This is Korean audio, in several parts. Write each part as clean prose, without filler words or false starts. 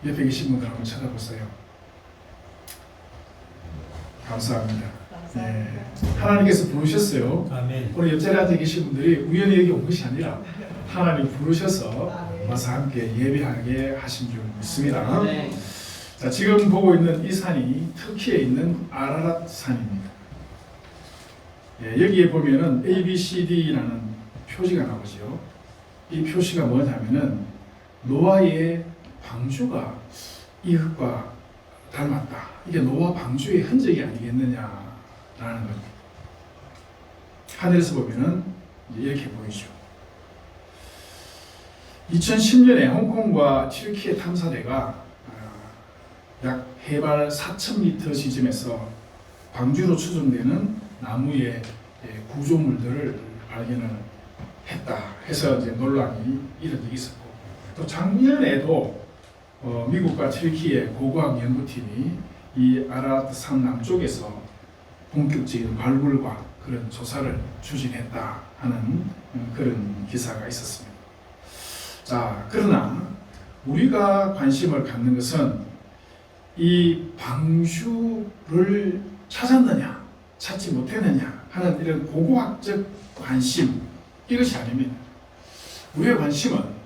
옆에 계신 분들 한번 쳐다보세요. 감사합니다. 네. 하나님께서 부르셨어요. 아멘. 오늘 옆자리에 앉아 계신 분들이 우연히 여기 온 것이 아니라 하나님 부르셔서 와서 함께 예배하게 하신 줄 믿습니다. 네. 자, 지금 보고 있는 이 산이 터키에 있는 아라랏 산입니다. 예, 여기에 보면은 ABCD라는 표지가 나오죠. 이 표시가 뭐냐면은 노아의 방주가 이 흙과 닮았다. 이게 노아 방주의 흔적이 아니겠느냐라는 겁니다. 하늘에서 보면은 이렇게 보이죠. 2010년에 홍콩과 튀르키예 탐사대가 약 해발 4,000m 지점에서 방주로 추정되는 나무의 구조물들을 발견을 했다 해서 이제 논란이 이런 적이 있었고, 또 작년에도 미국과 튀르키예 고고학 연구팀이 이 아라랏 산 남쪽에서 본격적인 발굴과 그런 조사를 추진했다 하는 그런 기사가 있었습니다. 자, 그러나 우리가 관심을 갖는 것은 이 방주를 찾았느냐, 찾지 못했느냐 하는 이런 고고학적 관심, 이것이 아닙니다. 우리의 관심은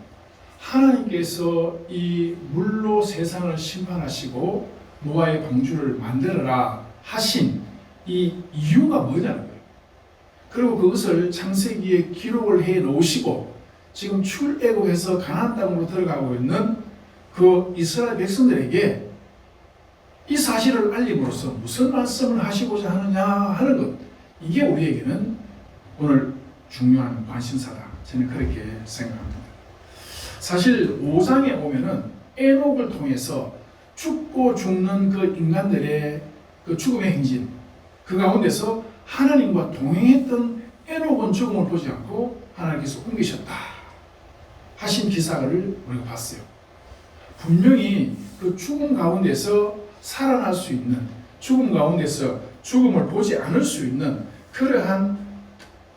하나님께서 이 물로 세상을 심판하시고 노아의 방주를 만들어라 하신 이 이유가 뭐냐는 거예요. 그리고 그것을 창세기에 기록을 해 놓으시고 지금 출애굽해서 가나안 땅으로 들어가고 있는 그 이스라엘 백성들에게 이 사실을 알림으로써 무슨 말씀을 하시고자 하느냐 하는 것, 이게 우리에게는 오늘 중요한 관심사다. 저는 그렇게 생각합니다. 사실 5장에 보면은 에녹을 통해서 죽고 죽는 그 인간들의 그 죽음의 행진, 그 가운데서 하나님과 동행했던 에녹은 죽음을 보지 않고 하나님께서 옮기셨다 하신 기사를 우리가 봤어요. 분명히 그 죽음 가운데서 살아날 수 있는, 죽음 가운데서 죽음을 보지 않을 수 있는 그러한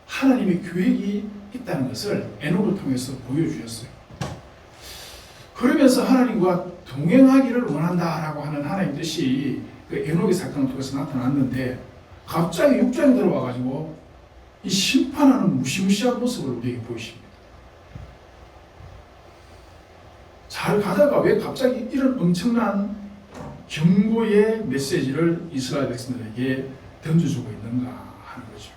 하나님의 계획이 있다는 것을 에녹을 통해서 보여주셨어요. 그러면서 하나님과 동행하기를 원한다라고 하는 하나님 뜻이 그 에녹의 사건을 통해서 나타났는데, 갑자기 6장에 들어와가지고 이 심판하는 무시무시한 모습을 우리에게 보이십니다. 잘 가다가 왜 갑자기 이런 엄청난 경고의 메시지를 이스라엘 백성들에게 던져주고 있는가 하는 거죠.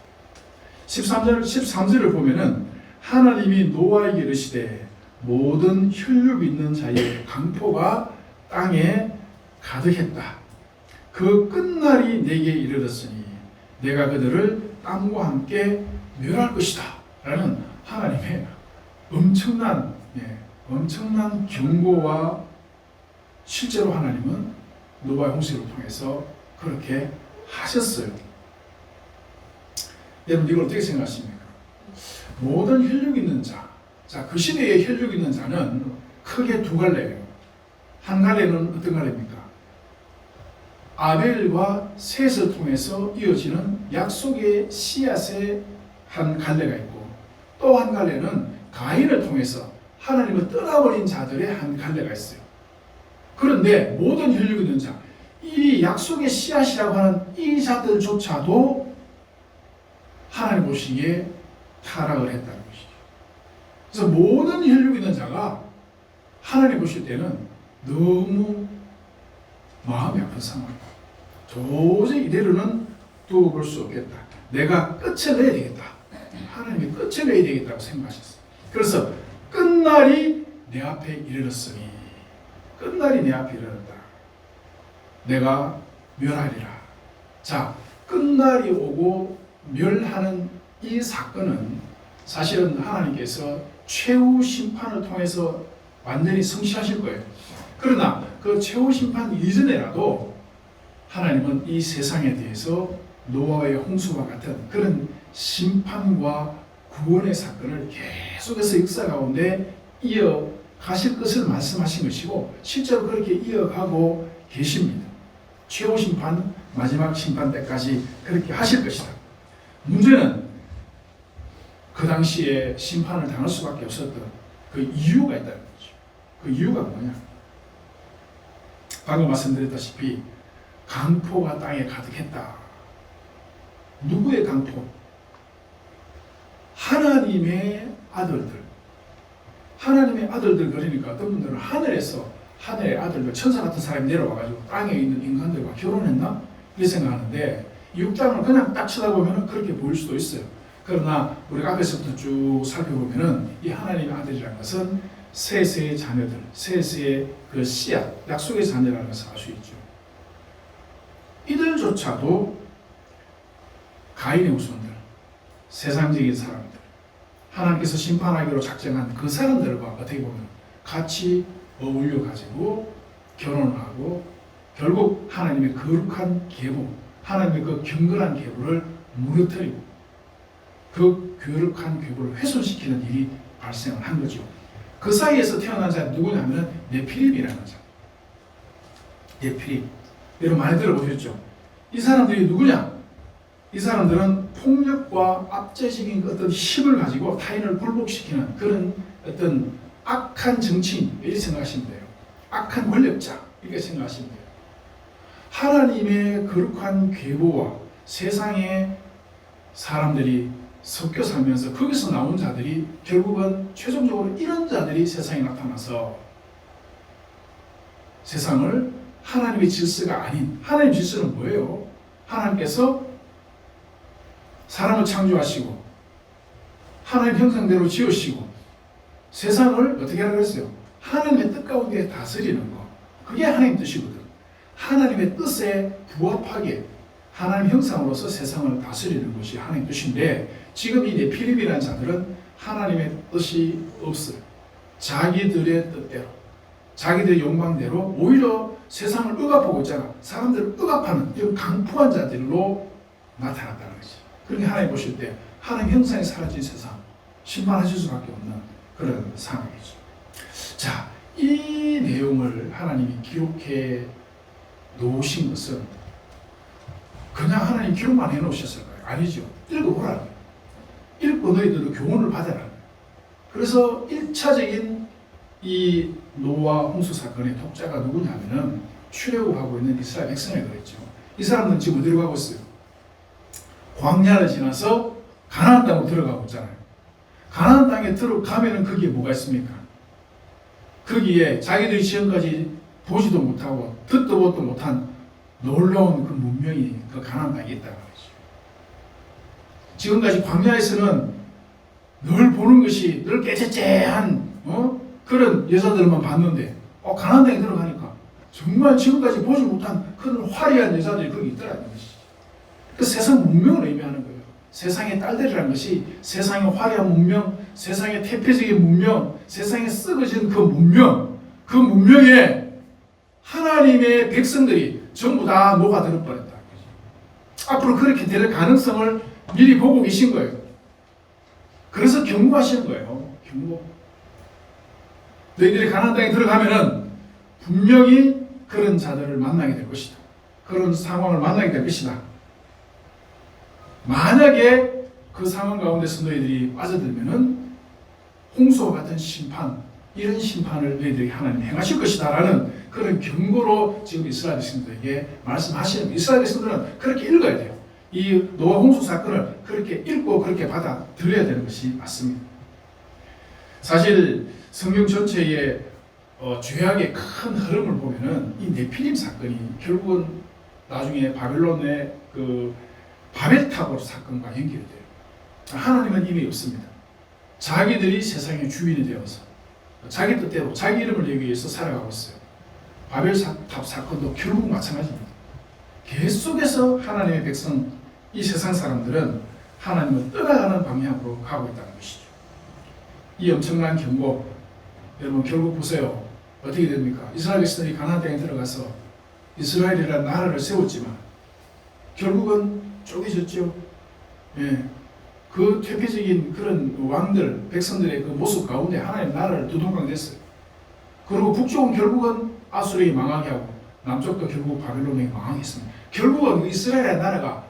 13절을 보면은 하나님이 노아에게 이르시되 모든 혈육 있는 자의 강포가 땅에 가득했다. 그 끝날이 내게 이르렀으니 내가 그들을 땀과 함께 멸할 것이다 라는 하나님의 엄청난 경고와 실제로 하나님은 노아의 홍수를 통해서 그렇게 하셨어요. 여러분 이걸 어떻게 생각하십니까? 모든 혈육 있는 자, 그 시대에 혈육 있는 자는 크게 두 갈래예요. 한 갈래는 어떤 갈래입니까? 아벨과 셋을 통해서 이어지는 약속의 씨앗의 한 갈래가 있고, 또 한 갈래는 가인을 통해서 하나님을 떠나버린 자들의 한 갈래가 있어요. 그런데 모든 혈육 있는 자, 이 약속의 씨앗이라고 하는 이 자들조차도 하나님 보시기에 타락을 했다는 것이죠. 그래서 모든 혈육 있는 자가 하나님 보실 때는 너무 마음이 아픈 상황이에요. 도저히 이대로는 두고 볼 수 없겠다. 내가 끝을 내야 되겠다. 하나님이 끝을 내야 되겠다고 생각하셨어요. 그래서 끝날이 내 앞에 이르렀으니, 끝날이 내 앞에 이르렀다. 내가 멸하리라. 자, 끝날이 오고 멸하는 이 사건은 사실은 하나님께서 최후 심판을 통해서 완전히 성취하실 거예요. 그러나 그 최후 심판 이전에라도 하나님은 이 세상에 대해서 노아의 홍수와 같은 그런 심판과 구원의 사건을 계속해서 역사 가운데 이어가실 것을 말씀하신 것이고, 실제로 그렇게 이어가고 계십니다. 최후 심판, 마지막 심판 때까지 그렇게 하실 것이다. 문제는 그 당시에 심판을 당할 수밖에 없었던 그 이유가 있다는 거죠. 그 이유가 뭐냐? 방금 말씀드렸다시피 강포가 땅에 가득했다. 누구의 강포? 하나님의 아들들. 하나님의 아들들 그러니까 어떤 분들은 하늘에서 하늘의 아들들 천사 같은 사람이 내려와가지고 땅에 있는 인간들과 결혼했나? 이렇게 생각하는데 이 6장을 그냥 딱 쳐다보면 그렇게 보일 수도 있어요. 그러나 우리가 앞에서부터 쭉 살펴보면 이 하나님의 아들이라는 것은 셋의 자녀들, 셋의 그 씨앗, 약속의 자녀라는 것을 알 수 있죠. 이들조차도 가인의 후손들, 세상적인 사람들, 하나님께서 심판하기로 작정한 그 사람들과 어떻게 보면 같이 어울려 가지고 결혼을 하고 결국 하나님의 거룩한 계보, 하나님의 그 경건한 계보를 무너뜨리고 그 거룩한 계보를 훼손시키는 일이 발생을 한 거죠. 그 사이에서 태어난 자는 누구냐면 네피림이라는 자. 네피림. 여러분 많이 들어보셨죠? 이 사람들이 누구냐? 이 사람들은 폭력과 압제적인 어떤 힘을 가지고 타인을 굴복시키는 그런 어떤 악한 정치인 이렇게 생각하시면 돼요. 악한 권력자 이렇게 생각하시면 돼요. 하나님의 거룩한 계보와 세상의 사람들이 섞여 살면서 거기서 나온 자들이 결국은 최종적으로 이런 자들이 세상에 나타나서 세상을 하나님의 질서가 아닌 하나님의 질서는 뭐예요? 하나님께서 사람을 창조하시고 하나님 형상대로 지으시고 세상을 어떻게 하라고 했어요? 하나님의 뜻 가운데 다스리는 거. 그게 하나님 뜻이거든. 하나님의 뜻에 부합하게 하나님 형상으로서 세상을 다스리는 것이 하나님 뜻인데 지금 이 네피림이라는 자들은 하나님의 뜻이 없어요. 자기들의 뜻대로 자기들의 욕망대로 오히려 세상을 억압하고 있잖아. 사람들을 억압하는 이런 강포한 자들로 나타났다는 거지. 그러니까 하나님 보실 때 하나님 형상이 사라진 세상 심판하실 수밖에 없는 그런 상황이죠. 자, 이 내용을 하나님이 기록해 놓으신 것은 그냥 하나님 기록만 해놓으셨을 거예요. 아니죠. 읽어보라는 거예요. 읽고 너희들도 교훈을 받아라. 그래서 1차적인 이 노아 홍수 사건의 독자가 누구냐면은 출애굽하고 있는 이스라엘 백성을 그랬죠. 이 사람들은 지금 어디로 가고 있어요? 광야를 지나서 가나안 땅으로 들어가고 있잖아요. 가나안 땅에 들어가면은 거기에 뭐가 있습니까? 거기에 자기들이 지금까지 보지도 못하고 듣도 보도 못한 놀라운 그 문명이 그 가나안 땅에 있다는 거죠. 지금까지 광야에서는 늘 보는 것이 늘 깨재재한 그런 여자들만 봤는데 가나안 땅에 들어가니까 정말 지금까지 보지 못한 그런 화려한 여자들이 거기 있더라는 것이죠. 그 세상 문명을 의미하는 거예요. 세상의 딸들이라는 것이 세상의 화려한 문명, 세상의 태폐적인 문명, 세상에 썩어진 그 문명, 그 문명에 하나님의 백성들이 전부 다 녹아들어 버렸다. 앞으로 그렇게 될 가능성을 미리 보고 계신 거예요. 그래서 경고하시는 거예요. 경고. 너희들이 가나안 땅에 들어가면은 분명히 그런 자들을 만나게 될 것이다. 그런 상황을 만나게 될 것이다. 만약에 그 상황 가운데서 너희들이 빠져들면은 홍수와 같은 심판, 이런 심판을 너희들이 하나님 행하실 것이다 라는 그런 경고로 지금 이스라엘 백성들에게 말씀하시는, 이스라엘 백성들은 그렇게 읽어야 돼요. 이 노아 홍수 사건을 그렇게 읽고 그렇게 받아들여야 되는 것이 맞습니다. 사실 성경 전체의 죄악의 큰 흐름을 보면은 이 네피림 사건이 결국은 나중에 바벨론의 그 바벨탑으로 사건과 연결이 돼요. 하나님은 이미 없습니다. 자기들이 세상의 주인이 되어서 자기 뜻대로 자기 이름을 내기 위해서 살아가고 있어요. 바벨탑 사건도 결국 마찬가지입니다. 계속해서 하나님의 백성, 이 세상 사람들은 하나님을 떠나가는 방향으로 가고 있다는 것이죠. 이 엄청난 경고, 여러분 결국 보세요. 어떻게 됩니까? 이스라엘 백성들이 가나안 땅에 들어가서 이스라엘이라는 나라를 세웠지만 결국은 쪼개졌죠. 예. 그 퇴폐적인 그런 왕들, 백성들의 그 모습 가운데 하나님 나라를 두동강됐어요. 그리고 북쪽은 결국은 아수르이 망하게 하고 남쪽도 결국 바벨론이 망하겠습니다. 결국은 이스라엘 나라가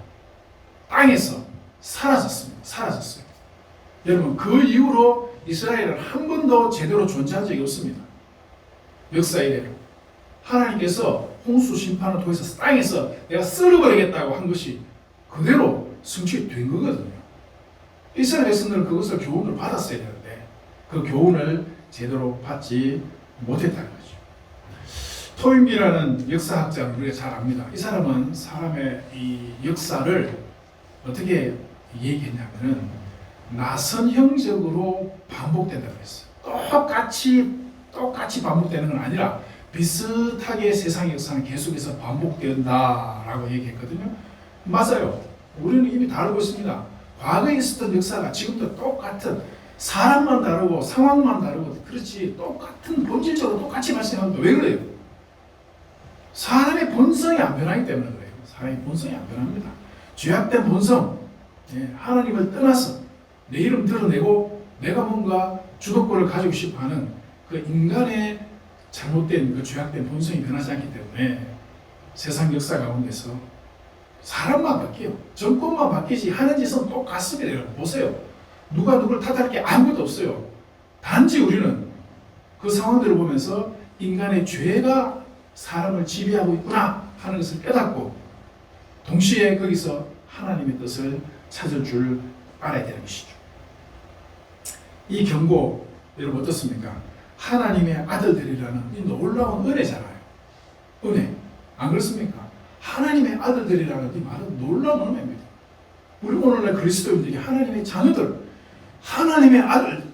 땅에서 사라졌습니다. 사라졌어요. 여러분 그 이후로 이스라엘은 한 번도 제대로 존재한 적이 없습니다. 역사 이래로 하나님께서 홍수 심판을 통해서 땅에서 내가 썰어버리겠다고 한 것이 그대로 성취된 거거든요. 이스라엘 백성들은 그것을 교훈을 받았어야 되는데 그 교훈을 제대로 받지 못했다는 거죠. 토인비라는 역사학자는 우리가 잘 압니다. 이 사람은 사람의 이 역사를 어떻게 얘기했냐면은 나선형적으로 반복된다고 했어요. 똑같이 반복되는 건 아니라 비슷하게 세상의 역사는 계속해서 반복된다라고 얘기했거든요. 맞아요. 우리는 이미 다 알고 있습니다. 과거에 있었던 역사가 지금도 똑같은 사람만 다르고 상황만 다르고 그렇지 똑같은 본질적으로 똑같이 발생하는데 왜 그래요? 사람의 본성이 안 변하기 때문에 그래요. 사람의 본성이 안 변합니다. 죄악된 본성, 하나님을 떠나서 내 이름 드러내고 내가 뭔가 주도권을 가지고 싶어하는 그 인간의 잘못된 그 죄악된 본성이 변하지 않기 때문에 세상 역사 가운데서 사람만 바뀌어요. 정권만 바뀌지 하는 짓은 똑같습니다. 여러분 보세요. 누가 누구를 탓할 게 아무것도 없어요. 단지 우리는 그 상황들을 보면서 인간의 죄가 사람을 지배하고 있구나 하는 것을 깨닫고 동시에 거기서 하나님의 뜻을 찾을 줄 알아야 되는 것이죠. 이 경고 여러분 어떻습니까? 하나님의 아들들이라는 이 놀라운 은혜잖아요. 은혜. 안 그렇습니까? 하나님의 아들들이라는 이 말은 놀라운 은혜입니다. 우리 오늘날 그리스도인들이 하나님의 자녀들, 하나님의 아들,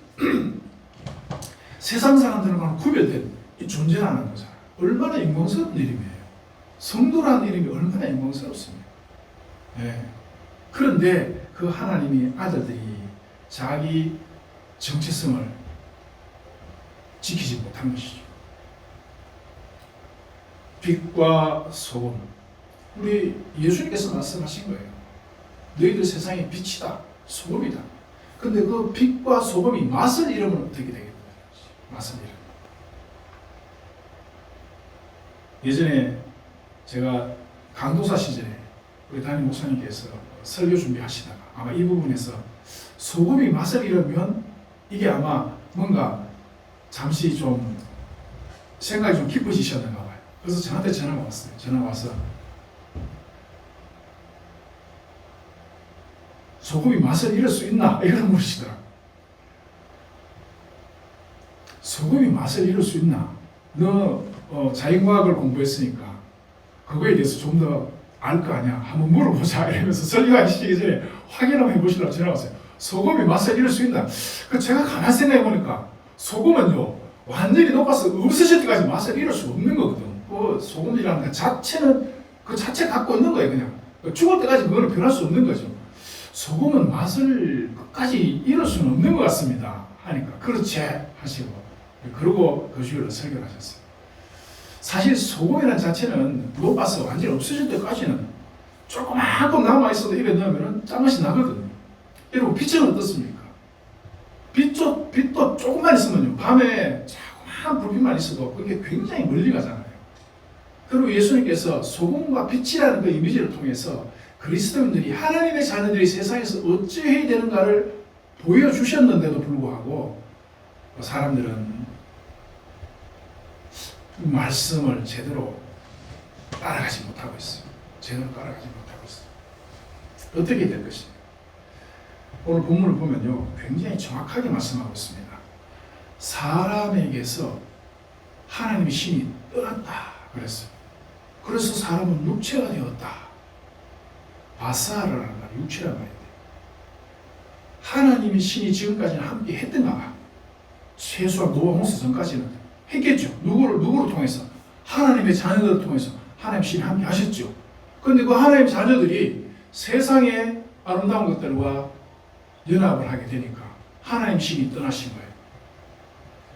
세상 사람들과는 구별된 이 존재라는 거잖아요. 얼마나 영광스러운 이름이에요. 성도라는 이름이 얼마나 영광스럽습니까? 그런데 그 하나님의 아들들이 자기 정체성을 지키지 못한 것이죠. 빛과 소금. 우리 예수님께서 말씀하신 거예요. 너희들 세상의 빛이다, 소금이다. 근데 그 빛과 소금이 맛을 잃으면 어떻게 되겠냐? 맛을 잃으면. 예전에 제가 강도사 시절에 우리 담임 목사님께서 설교 준비하시다가 아마 이 부분에서 소금이 맛을 잃으면 이게 아마 뭔가 잠시 좀 생각이 좀 깊어지셨는가 봐요. 그래서 저한테 전화가 왔어요. 전화가 와서 소금이 맛을 잃을 수 있나? 이걸 물으시더라고요. 소금이 맛을 잃을 수 있나? 너 자연과학을 공부했으니까 그거에 대해서 좀 더 알 거 아니야? 한번 물어보자 이러면서 설교하시기 전에 확인 한번 해보시라고 전화 왔어요. 소금이 맛을 잃을 수 있나? 제가 가만히 생각해 보니까 소금은요 완전히 녹아서 없어질 때까지 맛을 잃을 수 없는 거거든. 그 소금이라는 것 자체는 그 자체 갖고 있는 거예요. 그냥 죽을 때까지 그거는 변할 수 없는 거죠. 소금은 맛을 끝까지 잃을 수는 없는 것 같습니다. 하니까 그렇지 하시고 그러고 그 주일로 설교를 하셨어요. 사실 소금이라는 자체는 녹아서 완전히 없어질 때까지는 조그만큼 남아있어도 입에 넣으면 짠맛이 나거든요. 여러분 빛은 어떻습니까? 빛도 조금만 있으면요 밤에 조그만 불빛만 있어도 그게 굉장히 멀리 가잖아요. 그리고 예수님께서 소금과 빛이라는 그 이미지를 통해서 그리스도인들이 하나님의 자녀들이 세상에서 어찌해야 되는가를 보여주셨는데도 불구하고 사람들은 말씀을 제대로 따라가지 못하고 있어요. 제대로 따라가지 못하고 있어요. 어떻게 될 것이에요? 오늘 본문을 보면요 굉장히 정확하게 말씀하고 있습니다. 사람에게서 하나님의 신이 떠났다 그랬어요. 그래서 사람은 육체가 되었다. 바사르라는 말, 육체라는 말이에요. 하나님의 신이 지금까지는 함께 했던가 봐. 최소한 노아 홍수 전까지는 했겠죠. 누구를 통해서? 하나님의 자녀들을 통해서 하나님의 신이 함께 하셨죠. 그런데 그 하나님의 자녀들이 세상의 아름다운 것들과 연합을 하게 되니까 하나님의 신이 떠나신 거예요.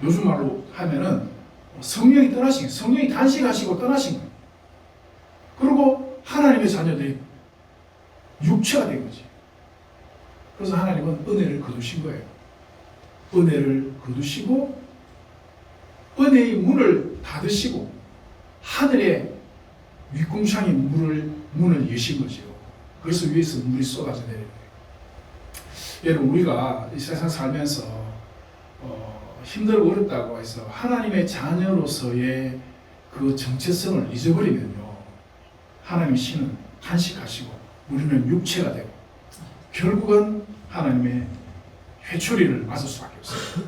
요즘 말로 하면은 성령이 떠나신 거예요. 성령이 단식하시고 떠나신 거예요. 그리고 하나님의 자녀들이 육체가 된 거지. 그래서 하나님은 은혜를 거두신 거예요. 은혜를 거두시고 은혜의 문을 닫으시고 하늘의 윗궁창의 문을 여신 거죠. 그래서 위에서 물이 쏟아져 내려요. 여러분 우리가 이 세상 살면서 힘들고 어렵다고 해서 하나님의 자녀로서의 그 정체성을 잊어버리면요, 하나님의 신은 탄식하시고 우리는 육체가 되고 결국은 하나님의 회초리를 맞을 수밖에 없어요.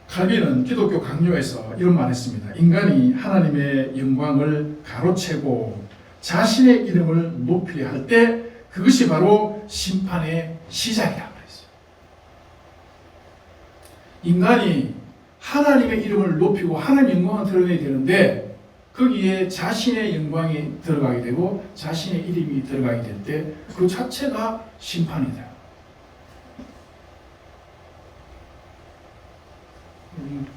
칼빈은 기독교 강요에서 이런 말 했습니다. 인간이 하나님의 영광을 가로채고 자신의 이름을 높이려 할 때 그것이 바로 심판의 시작이라고 했어요. 인간이 하나님의 이름을 높이고 하나님의 영광을 드러내야 되는데 거기에 자신의 영광이 들어가게 되고 자신의 이름이 들어가게 될 때 그 자체가 심판이다.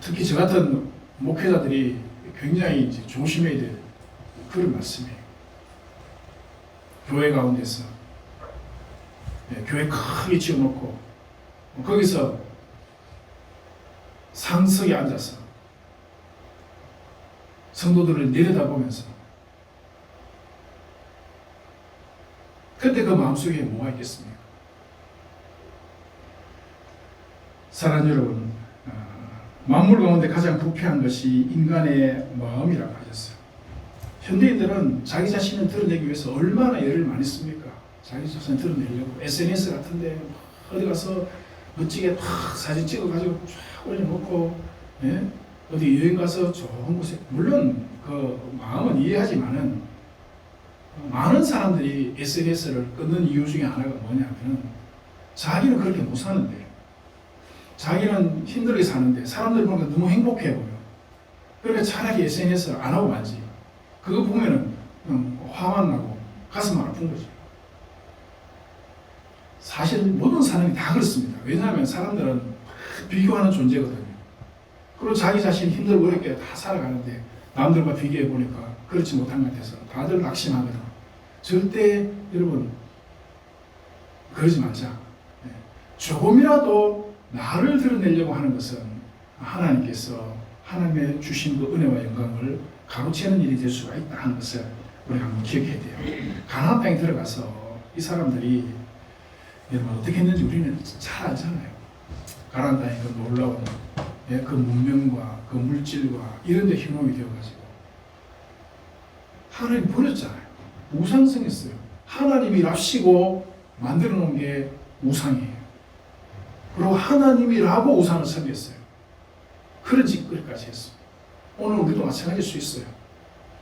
특히 저 같은 목회자들이 굉장히 조심해야 될 그런 말씀이에요. 교회 가운데서 교회 크게 지어놓고 거기서 상석에 앉아서 성도들을 내려다보면서 그때 그 마음속에 뭐가 있겠습니까? 사랑하는 여러분, 만물 가운데 가장 부패한 것이 인간의 마음이라고 하셨어요. 현대인들은 자기 자신을 드러내기 위해서 얼마나 애를 많이 씁니까? 자기 자신을 드러내려고 SNS 같은데 어디 가서 멋지게 탁 사진 찍어가지고 쫙 올려놓고, 예? 어디 여행 가서 좋은 곳에, 물론 그 마음은 이해하지만은 많은 사람들이 SNS를 끊는 이유 중에 하나가 뭐냐면 자기는 그렇게 못 사는데, 자기는 힘들게 사는데 사람들이 보니까 너무 행복해 보여. 그러니까 차라리 SNS를 안 하고 말지. 그거 보면은 화만 나고 가슴만 아픈 거지. 사실 모든 사람이 다 그렇습니다. 왜냐하면 사람들은 비교하는 존재거든요. 그리고 자기 자신 힘들고 어렵게 다 살아가는데 남들과 비교해 보니까 그렇지 못한 것 같아서 다들 낙심하거든. 절대 여러분 그러지 말자. 조금이라도 나를 드러내려고 하는 것은 하나님께서 하나님의 주신 그 은혜와 영광을 가로채는 일이 될 수가 있다 하는 것을 우리가 한번 기억해야 돼요. 가나안 땅에 들어가서 이 사람들이 여러분 어떻게 했는지 우리는 잘 알잖아요. 가나안 땅의 그 놀라운 그 문명과 그 물질과 이런 데 희롱이 되어가지고 하나님 버렸잖아요. 우상성했어요. 하나님이 랍시고 만들어 놓은 게 우상이에요. 그리고 하나님이라고 우상을 섬겼어요. 그런 짓거리까지 했어요. 오늘 우리도 마찬가지일 수 있어요.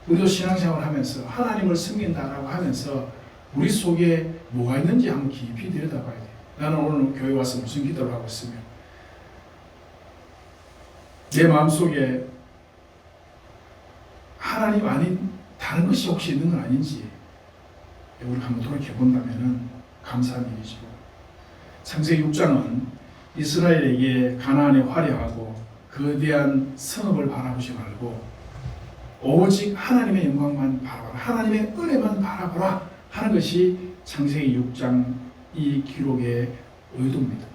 우리도 신앙생활을 하면서 하나님을 섬긴다라고 하면서 우리 속에 뭐가 있는지 한번 깊이 들여다봐야 돼요. 나는 오늘 교회 와서 무슨 기도를 하고 있으며 내 마음속에 하나님 아닌 다른 것이 혹시 있는 건 아닌지 우리가 한번 돌이켜 본다면 감사한 일이죠. 창세기 6장은 이스라엘에게 가나안의 화려하고 거대한 성읍을 바라보지 말고 오직 하나님의 영광만 바라보라, 하나님의 은혜만 바라보라 하는 것이 창세기 6장 이 기록의 의도입니다.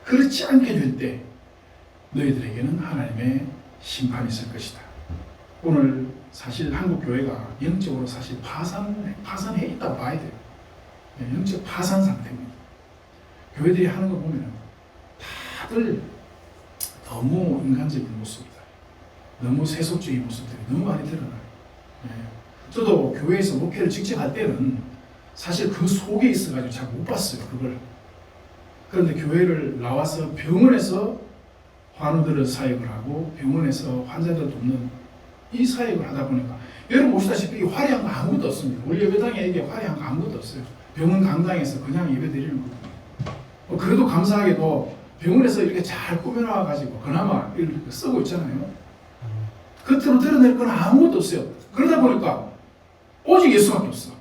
그렇지 않게 될 때 너희들에게는 하나님의 심판이 있을 것이다. 오늘 사실 한국 교회가 영적으로 사실 파산해 있다고 봐야 돼요. 영적 파산 상태입니다. 교회들이 하는 거 보면 다들 너무 인간적인 모습이다. 너무 세속적인 모습들이 너무 많이 드러나요. 저도 교회에서 목회를 직접 할 때는 사실 그 속에 있어가지고 잘 못 봤어요. 그걸. 그런데 교회를 나와서 병원에서 환우들을 사역을 하고 병원에서 환자들 돕는 이 사역을 하다 보니까 여러분 보시다시피 화려한 거 아무것도 없습니다. 우리 예배당에 화려한 거 아무것도 없어요. 병원 강당에서 그냥 예배 드리는 거예요. 그래도 감사하게도 병원에서 이렇게 잘 꾸며놔가지고 그나마 이렇게 쓰고 있잖아요. 겉으로 드러낼 건 아무것도 없어요. 그러다 보니까 오직 예수밖에 없어.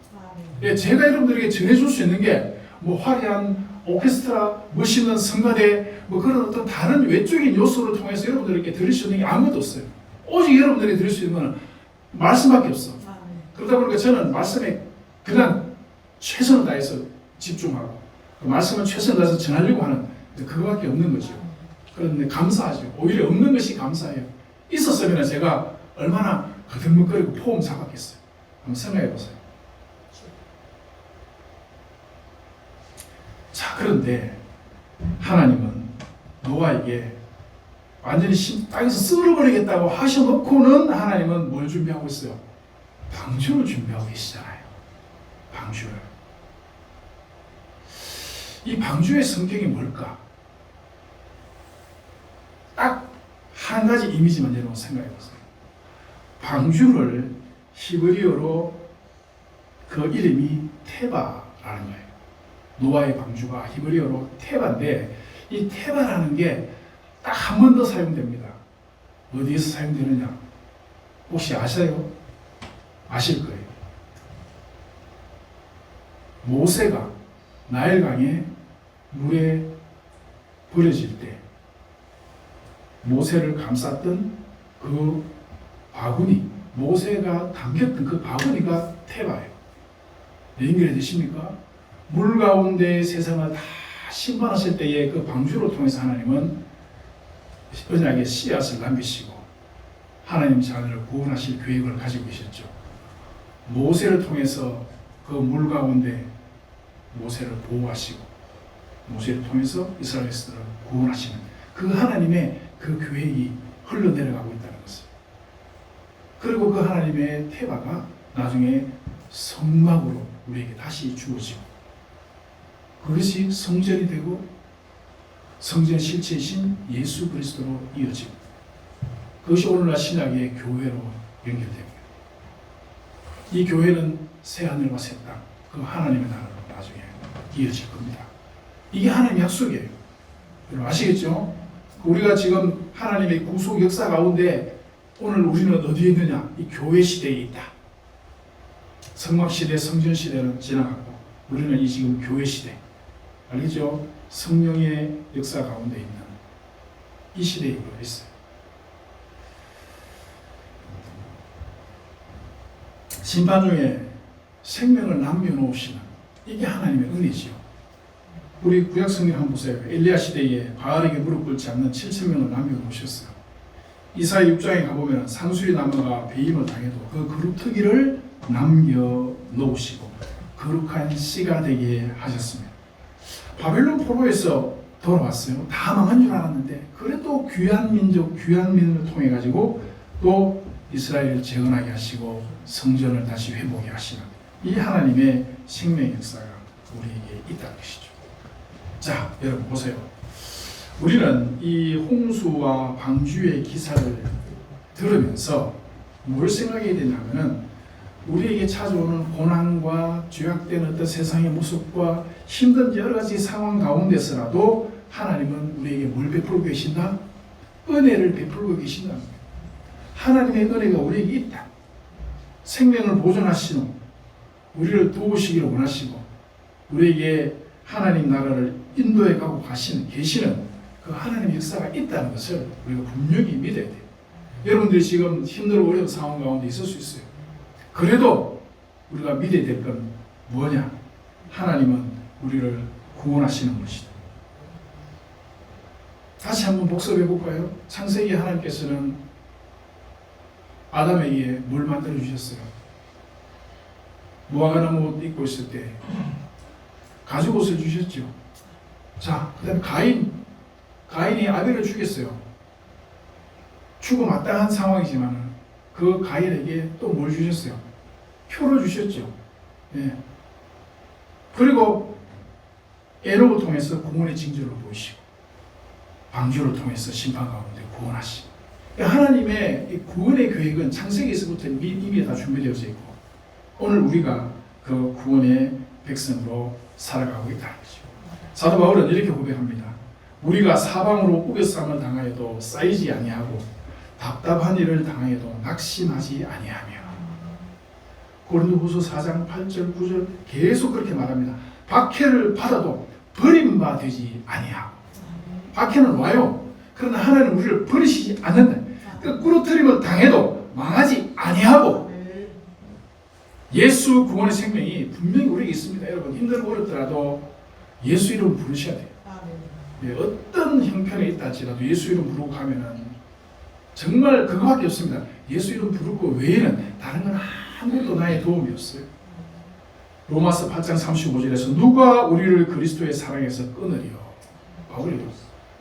예, 제가 여러분들에게 전해줄 수 있는 게 뭐 화려한 오케스트라, 멋있는 성가대, 뭐 그런 어떤 다른 외적인 요소를 통해서 여러분들에게 들을 수 있는 게 아무것도 없어요. 오직 여러분들이 들을 수 있는 건 말씀밖에 없어. 그러다 보니까 저는 말씀에 그냥 최선을 다해서 집중하고 그 말씀을 최선을 다해서 전하려고 하는 그거밖에 없는 거죠. 그런데 감사하죠. 오히려 없는 것이 감사해요. 있었으면 제가 얼마나 거듭먹거리고 포옹 잡았겠어요. 한번 생각해 보세요. 자, 그런데 하나님은 노아에게 완전히 땅에서 쓸어버리겠다고 하셔놓고는 하나님은 뭘 준비하고 있어요? 방주를 준비하고 계시잖아요. 방주를. 이 방주의 성격이 뭘까? 딱 한 가지 이미지만 여러분 생각해 보세요. 방주를 히브리어로 그 이름이 테바라는 거예요. 노아의 방주가 히브리어로 테바인데 이 테바라는 게 딱 한 번 더 사용됩니다. 어디에서 사용되느냐? 혹시 아세요? 아실 거예요. 모세가 나일강에 물에 버려질 때 모세를 감쌌던 그 바구니, 모세가 담겼던 그 바구니가 테바예요. 연결이 되십니까? 물 가운데 세상을 다 심판하실 때에 그 방주를 통해서 하나님은 언약의 씨앗을 남기시고 하나님 자녀를 구원하실 계획을 가지고 계셨죠. 모세를 통해서 그 물 가운데 모세를 보호하시고 모세를 통해서 이스라엘 백성들을 구원하시는 그 하나님의 그 계획이 흘러내려가고 있다는 것을. 그리고 그 하나님의 테바가 나중에 성막으로 우리에게 다시 주어지고 그것이 성전이 되고 성전 실체이신 예수 그리스도로 이어지고 그것이 오늘날 신약의 교회로 연결됩니다. 이 교회는 새하늘과 새 땅, 그 하나님의 나라로 나중에 이어질 겁니다. 이게 하나님의 약속이에요. 여러분 아시겠죠? 우리가 지금 하나님의 구속 역사 가운데 오늘 우리는 어디에 있느냐? 이 교회 시대에 있다. 성막 시대, 성전 시대는 지나갔고 우리는 이 지금 교회 시대, 알겠죠? 성령의 역사 가운데 있는 이 시대에 있어요. 심판 중에 생명을 남겨놓으시는 이게 하나님의 은혜지요. 우리 구약 성경 한번 보세요. 엘리야 시대에 바알에게 무릎 꿇지 않는 7,000명을 남겨놓으셨어요. 이사야 6장에 가보면 상술이 나무가 배임을 당해도 그 그룹터기를 남겨놓으시고 거룩한 씨가 되게 하셨습니다. 바벨론 포로에서 돌아왔어요. 다 망한 줄 알았는데 그래도 귀한 민족, 귀한 민을 통해 가지고 또 이스라엘을 재건하게 하시고 성전을 다시 회복하게 하시는 이 하나님의 생명 역사가 우리에게 있다는 것이죠. 자, 여러분 보세요. 우리는 이 홍수와 방주의 기사를 들으면서 뭘 생각해야 되냐면은 우리에게 찾아오는 고난과 죄악된 어떤 세상의 모습과 힘든 여러 가지 상황 가운데서라도 하나님은 우리에게 뭘 베풀고 계신다? 은혜를 베풀고 계신다는 거예요. 하나님의 은혜가 우리에게 있다. 생명을 보존하시는 우리를 도우시기를 원하시고 우리에게 하나님 나라를 인도해 가고 계시는 그 하나님의 역사가 있다는 것을 우리가 분명히 믿어야 돼요. 여러분들이 지금 힘들고 어려운 상황 가운데 있을 수 있어요. 그래도 우리가 믿어야 될 건 뭐냐? 하나님은 우리를 구원하시는 것이다. 다시 한번 복습해 볼까요? 창세기 하나님께서는 아담에게 뭘 만들어 주셨어요? 무화과나무 옷 입고 있을 때 가죽옷을 주셨죠. 자, 그 다음에 가인이 아벨을 죽였어요. 죽어 마땅한 상황이지만 그 가인에게 또 뭘 주셨어요? 표를 주셨죠. 예. 그리고 에녹을 통해서 구원의 징조를 보이시고 방주를 통해서 심판 가운데 구원하시고 하나님의 이 구원의 계획은 창세기에서부터 이미 다 준비되어져 있고 오늘 우리가 그 구원의 백성으로 살아가고 있다는 거죠. 사도 바울은 이렇게 고백합니다. 우리가 사방으로 우겨싸움을 당하여도 쌓이지 아니하고 답답한 일을 당하여도 낙심하지 아니하며 고린도후서 4장 8절 9절 계속 그렇게 말합니다. 박해를 받아도 버림바 되지 아니하고 박해는 와요. 그러나 하나님은 우리를 버리시지 않는다. 그러니까 꾸러뜨림을 당해도 망하지 아니하고 예수 구원의 생명이 분명히 우리에게 있습니다. 여러분 힘들고 어렵더라도 예수 이름 부르셔야 돼요. 예, 어떤 형편에 있다 할지라도 예수 이름 부르고 가면은 정말 그거밖에 없습니다. 예수 이름 부를 거 외에는 다른 건 아무것도 나의 도움이 없어요. 로마서 8장 35절에서 누가 우리를 그리스도의 사랑에서 끊으리요?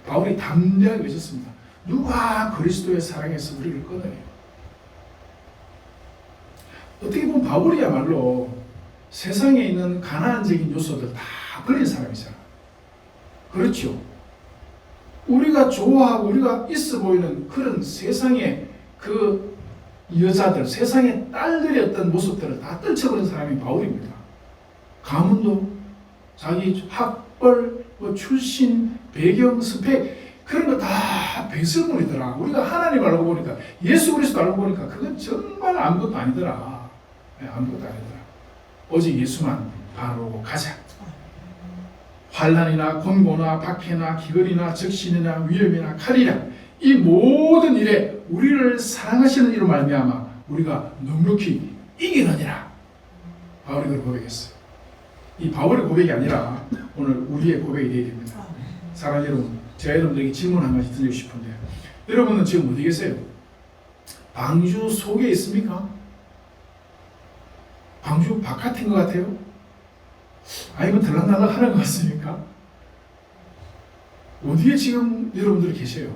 바울이 담대하게 외쳤습니다. 누가 그리스도의 사랑에서 우리를 끊어요? 어떻게 보면 바울이야말로 세상에 있는 가난적인 요소들 다 버린 사람이잖아. 그렇죠? 우리가 좋아하고 우리가 있어 보이는 그런 세상의 그 여자들, 세상의 딸들의 어떤 모습들을 다 떨쳐버린 사람이 바울입니다. 가문도, 자기 학벌, 출신, 배경, 스펙 그런 거 다 배설물이더라. 우리가 하나님 알고 보니까, 예수 그리스도 알고 보니까 그건 정말 아무것도 아니더라. 아무것도 아니더라. 오직 예수만 바로 가자. 환난이나 권고나 박해나 기근이나 적신이나 위험이나 칼이나 이 모든 일에 우리를 사랑하시는 이로 말미암아 우리가 넉넉히 이기느니라. 바울이 그걸 고백했어요. 이 바울의 고백이 아니라 오늘 우리의 고백이 되어야 됩니다. 사랑하는 여러분, 제가 여러분들에게 질문 한 가지 드리고 싶은데, 여러분은 지금 어디 계세요? 방주 속에 있습니까? 방주 바깥인 것 같아요? 아니면 들락날락 하는 것 같습니까? 어디에 지금 여러분들이 계세요?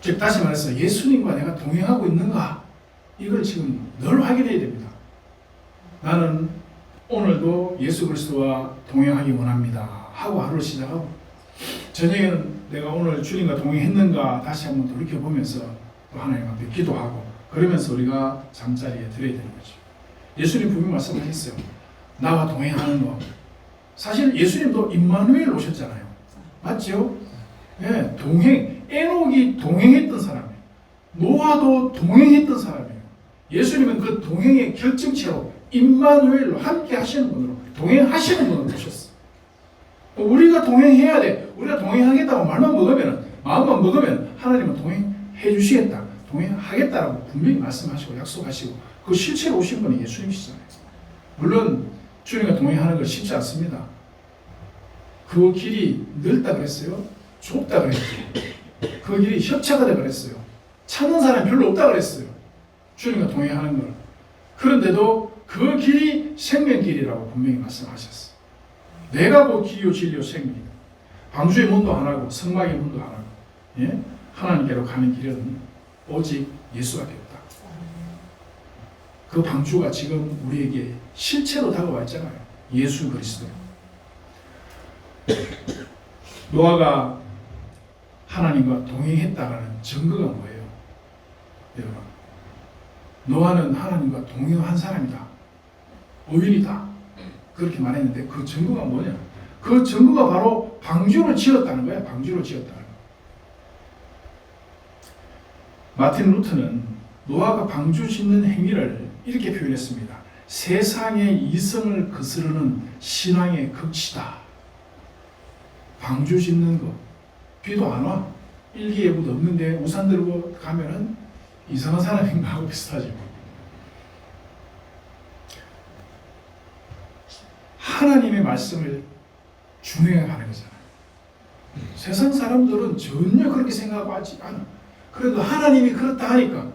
즉 다시 말해서 예수님과 내가 동행하고 있는가? 이걸 지금 늘 확인해야 됩니다. 나는 오늘도 예수 그리스도와 동행하기 원합니다 하고 하루를 시작하고, 저녁에는 내가 오늘 주님과 동행했는가 다시 한번 돌이켜보면서 또 하나님 앞에 기도하고, 그러면서 우리가 잠자리에 들어야 되는 거죠. 예수님 분명히 말씀하셨어요. 나와 동행하는 거. 사실 예수님도 임마누엘 오셨잖아요. 맞죠? 네, 동행. 에녹이 동행했던 사람이에요. 노아도 동행했던 사람이에요. 예수님은 그 동행의 결정체로 임마누엘로 함께 하시는 분으로, 동행하시는 분으로 오셨어요. 우리가 동행해야 돼. 우리가 동행하겠다고 마음만 먹으면 하나님은 동행해 주시겠다, 동행하겠다라고 분명히 말씀하시고 약속하시고, 그 실체로 오신 분이 예수님이시잖아요. 물론 주님과 동행하는 건 쉽지 않습니다. 그 길이 넓다 그랬어요? 좁다 그랬어요? 그 길이 협착가 되어 그랬어요? 찾는 사람이 별로 없다 그랬어요? 주님과 동행하는 걸. 그런데도 그 길이 생명길이라고 분명히 말씀하셨어요. 내가 곧 길이요 진리요 생명이다. 방주의 문도 하나고 성막의 문도 하나고, 예? 하나님께로 가는 길은 오직 예수밖에 없다. 그 방주가 지금 우리에게 실체로 다가와 있잖아요. 예수 그리스도. 노아가 하나님과 동행했다라는 증거가 뭐예요? 여러분, 노아는 하나님과 동행한 사람이다, 의인이다, 그렇게 말했는데 그 증거가 뭐냐? 그 증거가 바로 방주를 지었다는 거야. 방주를 지었다는 거야. 마틴 루터는 노아가 방주 짓는 행위를 이렇게 표현했습니다. 세상의 이성을 거스르는 신앙의 극치다. 방주 짓는 거, 비도 안 와, 일기예보도 없는데 우산 들고 가면은 이상한 사람인가 하고 비슷하죠. 하나님의 말씀을 준행해 가는 거잖아요. 세상 사람들은 전혀 그렇게 생각하고 하지 않아. 그래도 하나님이 그렇다 하니까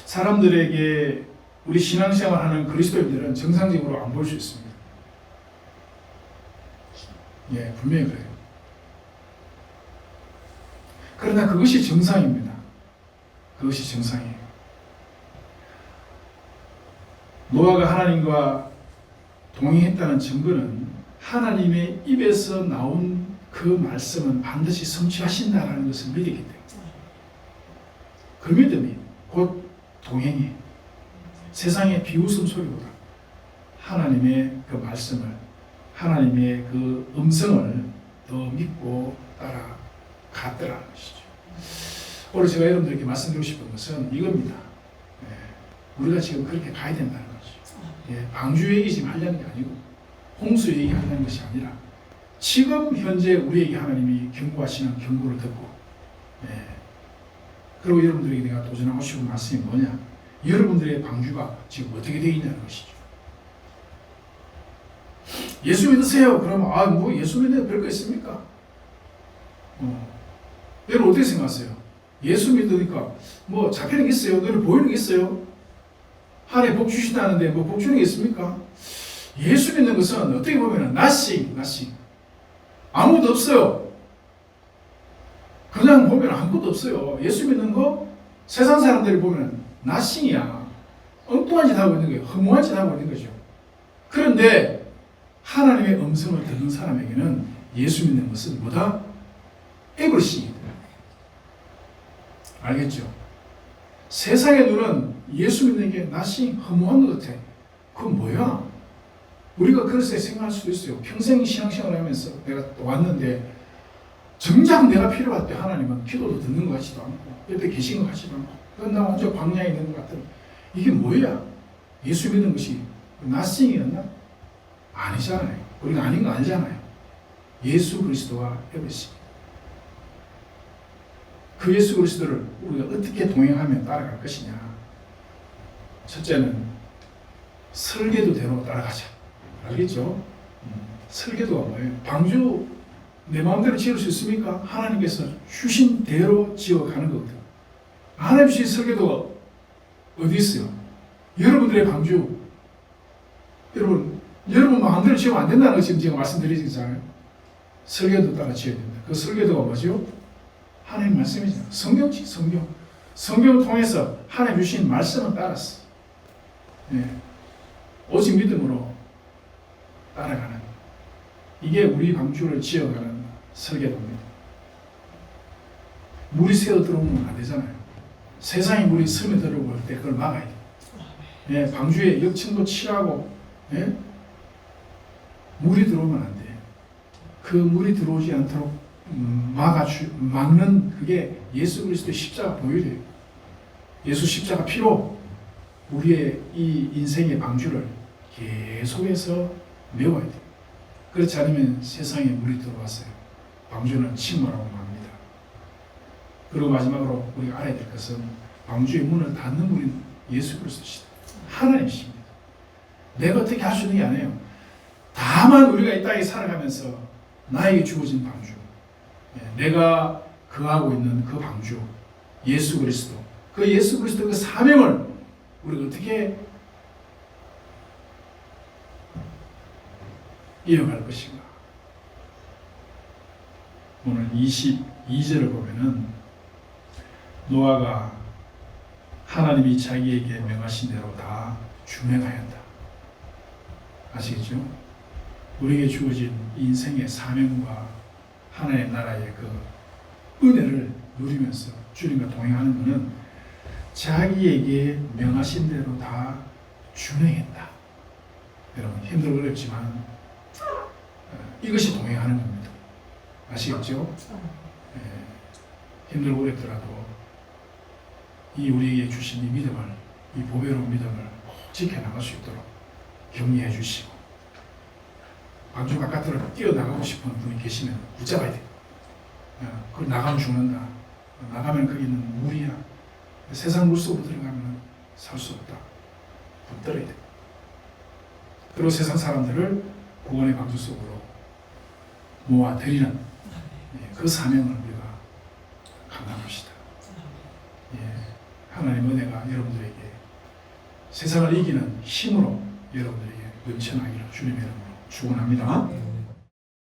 사람들에게, 우리 신앙생활 하는 그리스도인들은 정상적으로 안 볼 수 있습니다. 예, 분명히 그래요. 그러나 그것이 정상입니다. 그것이 정상이에요. 노아가 하나님과 동행했다는 증거는 하나님의 입에서 나온 그 말씀은 반드시 성취하신다라는 것을 믿기 때문에, 그 믿음이 곧 동행이, 세상의 비웃음 소리보다 하나님의 그 말씀을, 하나님의 그 음성을 더 믿고 따라갔더라는 것이죠. 오늘 제가 여러분들에게 말씀드리고 싶은 것은 이겁니다. 우리가 지금 그렇게 가야 된다는 거죠. 방주 얘기 지금 하려는 게 아니고, 홍수 얘기 하려는 것이 아니라, 지금 현재 우리에게 하나님이 경고하시는 경고를 듣고, 그리고 여러분들에게 내가 도전하고 싶은 말씀이 뭐냐? 여러분들의 방주가 지금 어떻게 되어 있냐는 것이죠. 예수 믿으세요. 그러면 뭐 예수 믿는 별거 있습니까? 여러분 어떻게 생각하세요? 예수 믿으니까 뭐 잡히는 게 있어요? 눈에 보이는 게 있어요? 하나님 복 주신다는데 뭐 복 주는 게 있습니까? 예수 믿는 것은 어떻게 보면 nothing. 아무것도 없어요. 그냥 보면 아무것도 없어요. 예수 믿는 거 세상 사람들이 보면 nothing이야. 엉뚱한 짓 하고 있는 거예요. 허무한 짓 하고 있는 거죠. 그런데 하나님의 음성을 듣는 사람에게는 예수 믿는 것은 뭐다? everything이다. 알겠죠? 세상의 눈은 예수 믿는 게 nothing, 허무한 것 같아. 그건 뭐야? 우리가 그렇게 생각할 수도 있어요. 평생 신앙생활을 하면서 내가 왔는데 정작 내가 필요할 때 하나님은 기도도 듣는 것 같지도 않고 옆에 계신 것 같지도 않고 그건 나 완전 광야에 있는 것 같은 이게 뭐야? 예수 믿는 것이 nothing이었나? 아니잖아요. 우리가 아닌 거 알잖아요. 예수 그리스도와 everything. 그 예수 그리스도를 우리가 어떻게 동행하며 따라갈 것이냐. 첫째는 설계도대로 따라가자. 알겠죠? 설계도가 뭐예요? 방주 내 마음대로 지을 수 있습니까? 하나님께서 주신 대로 지어가는 거거든요. 하나님 주신 설계도가 어디 있어요? 여러분들의 방주. 여러분 마음대로 지으면 안 된다는 거 지금 제가 말씀드리잖아요. 설계도 따라 지어야 된다. 그 설계도가 뭐죠? 하나님 말씀이잖아요. 성경지, 성경. 성경을 통해서 하나님 주신 말씀을 따랐어. 네. 오직 믿음으로 따라가는 이게 우리 방주를 지어가는 설계도입니다. 물이 새어 들어오면 안 되잖아요. 세상에 물이 스며 들어올 때 그걸 막아야 돼요. 예, 방주에 역청도 칠하고 예? 물이 들어오면 안 돼요. 그 물이 들어오지 않도록 막는 그게 예수 그리스도의 십자가 보혈이에요. 예수 십자가 피로 우리의 이 인생의 방주를 계속해서 메워야 돼요. 그렇지 않으면 세상에 물이 들어왔어요. 방주는 침몰하고 맙니다. 그리고 마지막으로 우리가 알아야 될 것은 방주의 문을 닫는 분이 예수 그리스도시다. 하나님이십니다. 내가 어떻게 할 수 있는 게 아니에요. 다만 우리가 이 땅에 살아가면서 나에게 주어진 방주, 내가 거하고 있는 그 방주, 예수 그리스도, 그 예수 그리스도 그 사명을 우리가 어떻게 이어갈 것인가. 오늘 22절을 보면은 노아가 하나님이 자기에게 명하신 대로 다 준행하였다. 아시겠죠? 우리에게 주어진 인생의 사명과 하나님의 나라의 그 은혜를 누리면서 주님과 동행하는 것은 자기에게 명하신 대로 다 준행했다. 여러분 힘들고 어렵지만 이것이 동행하는 겁니다. 아시겠죠? 힘들고 어렵더라도 이 우리에게 주신 이 믿음을, 이 보배로운 믿음을 꼭 지켜나갈 수 있도록 격려해 주시고 방주 바깥으로 뛰어나가고 싶은 분이 계시면 붙잡아야 돼요. 그걸 나가면 죽는다. 나가면 거기는 물이야. 세상 물 속으로 들어가면 살 수 없다. 붙들어야 돼. 그리고 세상 사람들을 구원의 방주 속으로 모아들이는 그 사명을 우리가 감당합시다. 하나님 은혜가 여러분들에게 세상을 이기는 힘으로 여러분들에게 넘쳐나기를 주님의 이름으로 축원합니다.